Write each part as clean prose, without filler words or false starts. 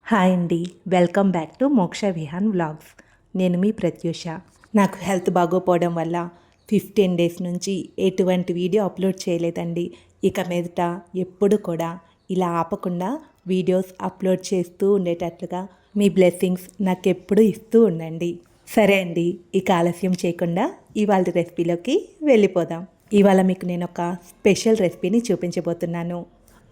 Hi అండి. Welcome back to మోక్ష Vihaan vlogs. నేను మీ ప్రత్యూష. నాకు హెల్త్ బాగోపోవడం వల్ల 15 డేస్ నుంచి ఎటువంటి వీడియో అప్లోడ్ చేయలేదండి. ఇక మీదట ఎప్పుడు కూడా ఇలా ఆపకుండా వీడియోస్ అప్లోడ్ చేస్తూ ఉండేటట్లుగా మీ బ్లెస్సింగ్స్ నాకెప్పుడు ఇస్తూ ఉండండి. సరే అండి, ఇక ఆలస్యం చేయకుండా ఇవాళ రెసిపీలోకి వెళ్ళిపోదాం. ఇవాళ మీకు నేను ఒక స్పెషల్ రెసిపీని చూపించబోతున్నాను.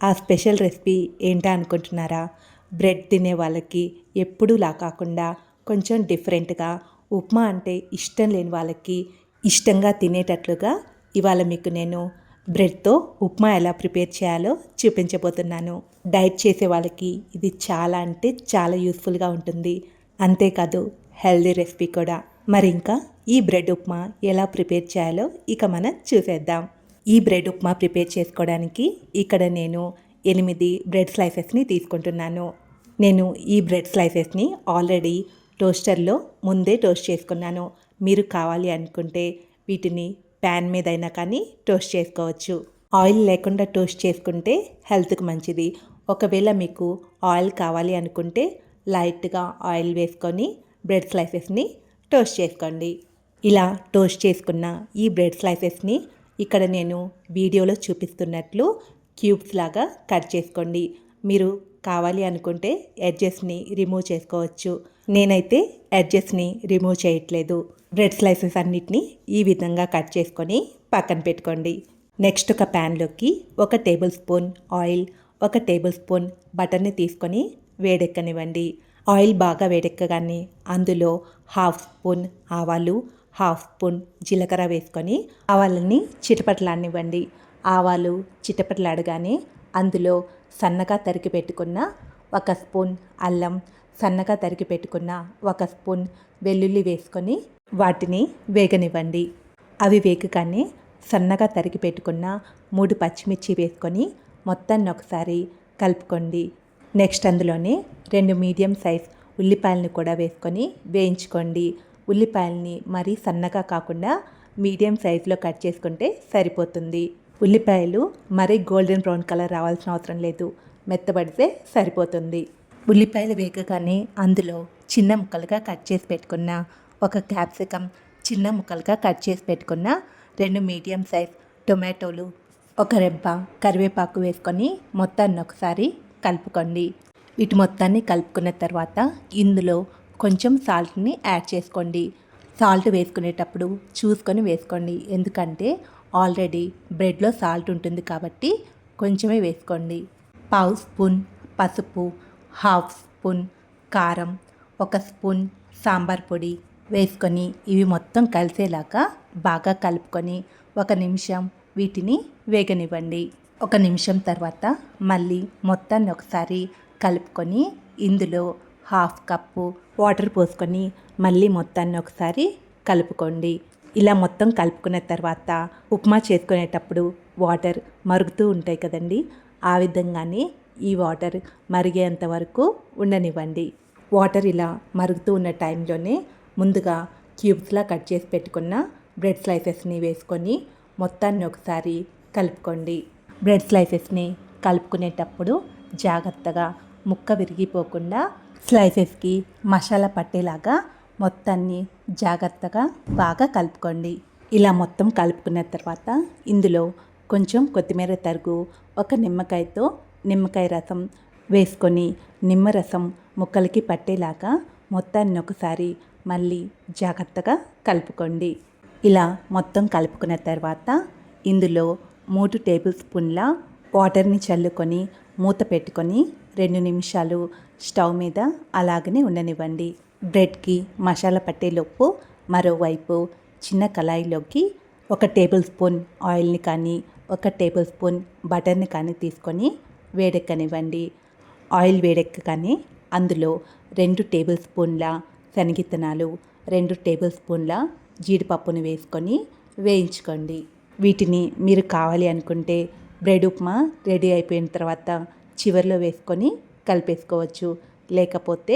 ఆ స్పెషల్ రెసిపీ ఏంటా అనుకుంటున్నారా? బ్రెడ్ తినే వాళ్ళకి ఎప్పుడూలా కాకుండా కొంచెం డిఫరెంట్గా, ఉప్మా అంటే ఇష్టం లేని వాళ్ళకి ఇష్టంగా తినేటట్లుగా ఇవాళ మీకు నేను బ్రెడ్తో ఉప్మా ఎలా ప్రిపేర్ చేయాలో చూపించబోతున్నాను. డైట్ చేసే వాళ్ళకి ఇది చాలా అంటే చాలా యూస్ఫుల్గా ఉంటుంది. అంతేకాదు హెల్దీ రెసిపీ కూడా. మరి ఇంకా ఈ బ్రెడ్ ఉప్మా ఎలా ప్రిపేర్ చేయాలో ఇక మనం చూసేద్దాం. ఈ బ్రెడ్ ఉప్మా ప్రిపేర్ చేసుకోవడానికి ఇక్కడ నేను 8 బ్రెడ్ స్లైసెస్ని తీసుకుంటున్నాను. నేను ఈ బ్రెడ్ స్లైసెస్ని ఆల్రెడీ టోస్టర్లో ముందే టోస్ట్ చేసుకున్నాను. మీరు కావాలి అనుకుంటే వీటిని ప్యాన్ మీద అయినా కానీ టోస్ట్ చేసుకోవచ్చు. ఆయిల్ లేకుండా టోస్ట్ చేసుకుంటే హెల్త్కి మంచిది. ఒకవేళ మీకు ఆయిల్ కావాలి అనుకుంటే లైట్గా ఆయిల్ వేసుకొని బ్రెడ్ స్లైసెస్ని టోస్ట్ చేసుకోండి. ఇలా టోస్ట్ చేసుకున్న ఈ బ్రెడ్ స్లైసెస్ని ఇక్కడ నేను వీడియోలో చూపిస్తున్నట్లు క్యూబ్స్ లాగా కట్ చేసుకోండి. మీరు కావాలి అనుకుంటే ఎడ్జెస్ని రిమూవ్ చేసుకోవచ్చు. నేనైతే ఎడ్జెస్ని రిమూవ్ చేయట్లేదు. బ్రెడ్ స్లైసెస్ అన్నిటినీ ఈ విధంగా కట్ చేసుకొని పక్కన పెట్టుకోండి. నెక్స్ట్ ఒక ప్యాన్లోకి 1 table spoon oil, 1 table spoon బటర్ని తీసుకొని వేడెక్కనివ్వండి. ఆయిల్ బాగా వేడెక్కగానే అందులో 1/2 స్పూన్ ఆవాలు, 1/2 స్పూన్ జీలకర్ర వేసుకొని ఆవాలని చిటపటలాడనివ్వండి. ఆవాలు చిటపటలాడగానే అందులో సన్నగా తరిగి పెట్టుకున్న 1 స్పూన్ అల్లం, సన్నగా తరిగి పెట్టుకున్న 1 స్పూన్ వెల్లుల్లి వేసుకొని వాటిని వేగనివ్వండి. అవి వేగగానే సన్నగా తరిగి పెట్టుకున్న 3 పచ్చిమిర్చి వేసుకొని మొత్తాన్ని ఒకసారి కలుపుకోండి. నెక్స్ట్ అందులోనే 2 మీడియం సైజ్ ఉల్లిపాయలను కూడా వేసుకొని వేయించుకోండి. ఉల్లిపాయల్ని మరీ సన్నగా కాకుండా మీడియం సైజులో కట్ చేసుకుంటే సరిపోతుంది. ఉల్లిపాయలు మరీ గోల్డెన్ బ్రౌన్ కలర్ రావాల్సిన అవసరం లేదు, మెత్తబడితే సరిపోతుంది. ఉల్లిపాయలు వేగగానే అందులో చిన్న ముక్కలుగా కట్ చేసి పెట్టుకున్న 1 క్యాప్సికమ్, చిన్న ముక్కలుగా కట్ చేసి పెట్టుకున్న 2 మీడియం సైజ్ టొమాటోలు, 1 రెబ్బ కరివేపాకు వేసుకొని మొత్తాన్ని ఒకసారి కలుపుకోండి. వీటి మొత్తాన్ని కలుపుకున్న తర్వాత ఇందులో కొంచెం సాల్ట్ని యాడ్ చేసుకోండి. సాల్ట్ వేసుకునేటప్పుడు చూసుకొని వేసుకోండి, ఎందుకంటే ఆల్రెడీ బ్రెడ్లో సాల్ట్ ఉంటుంది కాబట్టి కొంచెమే వేసుకోండి. 1/2 స్పూన్ పసుపు, 1/2 స్పూన్ కారం, 1 స్పూన్ సాంబార్ పొడి వేసుకొని ఇవి మొత్తం కలిసేలాగా బాగా కలుపుకొని 1 నిమిషం వీటిని వేగనివ్వండి. 1 నిమిషం తర్వాత మళ్ళీ మొత్తాన్ని ఒకసారి కలుపుకొని ఇందులో 1/2 కప్పు వాటర్ పోసుకొని మళ్ళీ మొత్తాన్ని ఒకసారి కలుపుకోండి. ఇలా మొత్తం కలుపుకున్న తర్వాత ఉప్మా చేసుకునేటప్పుడు వాటర్ మరుగుతూ ఉంటాయి కదండి, ఆ విధంగానే ఈ వాటర్ మరిగేంత వరకు ఉండనివ్వండి. వాటర్ ఇలా మరుగుతూ ఉన్న టైంలోనే ముందుగా క్యూబ్స్లా కట్ చేసి పెట్టుకున్న బ్రెడ్ స్లైసెస్ని వేసుకొని మొత్తాన్ని ఒకసారి కలుపుకోండి. బ్రెడ్ స్లైసెస్ని కలుపుకునేటప్పుడు జాగ్రత్తగా ముక్క విరిగిపోకుండా స్లైసెస్కి మసాలా పట్టేలాగా మొత్తాన్ని జాగ్రత్తగా బాగా కలుపుకోండి. ఇలా మొత్తం కలుపుకున్న తర్వాత ఇందులో కొంచెం కొత్తిమీర తరుగు, 1 నిమ్మకాయతో నిమ్మకాయ రసం వేసుకొని నిమ్మరసం ముక్కలకి పట్టేలాగా మొత్తాన్ని ఒకసారి మళ్ళీ జాగ్రత్తగా కలుపుకోండి. ఇలా మొత్తం కలుపుకున్న తర్వాత ఇందులో 3 టేబుల్ స్పూన్ల వాటర్ని చల్లుకొని మూత పెట్టుకొని 2 నిమిషాలు స్టవ్ మీద అలాగనే ఉండనివ్వండి. బ్రెడ్కి మసాలా పట్టేలోపు మరోవైపు చిన్న కళాయిలోకి 1 టేబుల్ స్పూన్ ఆయిల్ని కానీ 1 టేబుల్ స్పూన్ బటర్ని కానీ తీసుకొని వేడెక్కనివ్వండి. ఆయిల్ వేడెక్కగానే అందులో 2 టేబుల్ స్పూన్ల శనగిత్తనాలు, 2 టేబుల్ స్పూన్ల జీడిపప్పును వేసుకొని వేయించుకోండి. వీటిని మీరు కావాలి అనుకుంటే బ్రెడ్ ఉప్మా రెడీ అయిపోయిన తర్వాత చివరిలో వేసుకొని కలిపేసుకోవచ్చు, లేకపోతే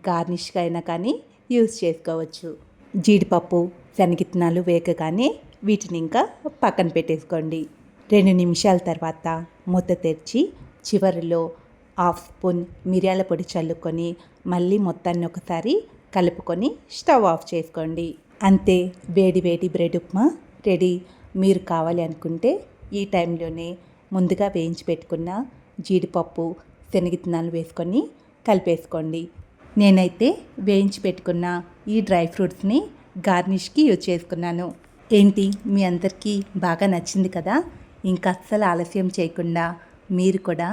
గార్నిష్గా అయినా కానీ యూస్ చేసుకోవచ్చు. జీడిపప్పు శనగిత్తనాలు వేగగానే వీటిని ఇంకా పక్కన పెట్టేసుకోండి. 2 నిమిషాల తర్వాత మూత తెరిచి చివరిలో హాఫ్ స్పూన్ మిరియాల పొడి చల్లుకొని మళ్ళీ మొత్తాన్ని ఒకసారి కలుపుకొని స్టవ్ ఆఫ్ చేసుకోండి. అంతే, వేడి వేడి బ్రెడ్ ఉప్మా రెడీ. మీరు కావాలి అనుకుంటే ఈ టైంలోనే ముందుగా వేయించి పెట్టుకున్న జీడిపప్పు, శనగిత్తనాలు వేసుకొని కలిపేసుకోండి. నేనైతే వేయించి పెట్టుకున్న ఈ డ్రై ఫ్రూట్స్ని గార్నిష్కి యూజ్ చేసుకున్నాను. ఏంటి, మీ అందరికీ బాగా నచ్చింది కదా? ఇంకా అస్సలు ఆలస్యం చేయకుండా మీరు కూడా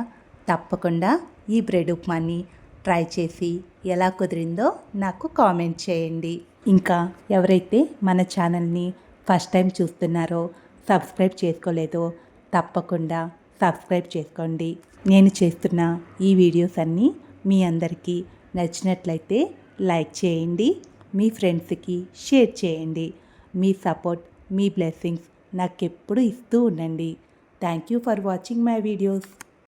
తప్పకుండా ఈ బ్రెడ్ ఉప్మాని ట్రై చేసి ఎలా కుదిరిందో నాకు కామెంట్ చేయండి. ఇంకా ఎవరైతే మన ఛానల్ని ఫస్ట్ టైం చూస్తున్నారో, సబ్స్క్రైబ్ చేసుకోలేదో తప్పకుండా సబ్స్క్రైబ్ చేసుకోండి. నేను చేస్తున్న ఈ వీడియోస్ అన్నీ మీ అందరికీ నచ్చినట్లయితే లైక్ చేయండి, మీ ఫ్రెండ్స్కి షేర్ చేయండి. మీ సపోర్ట్, మీ బ్లెస్సింగ్స్ నాకెప్పుడు ఇస్తూ ఉండండి. Thank you for watching my videos.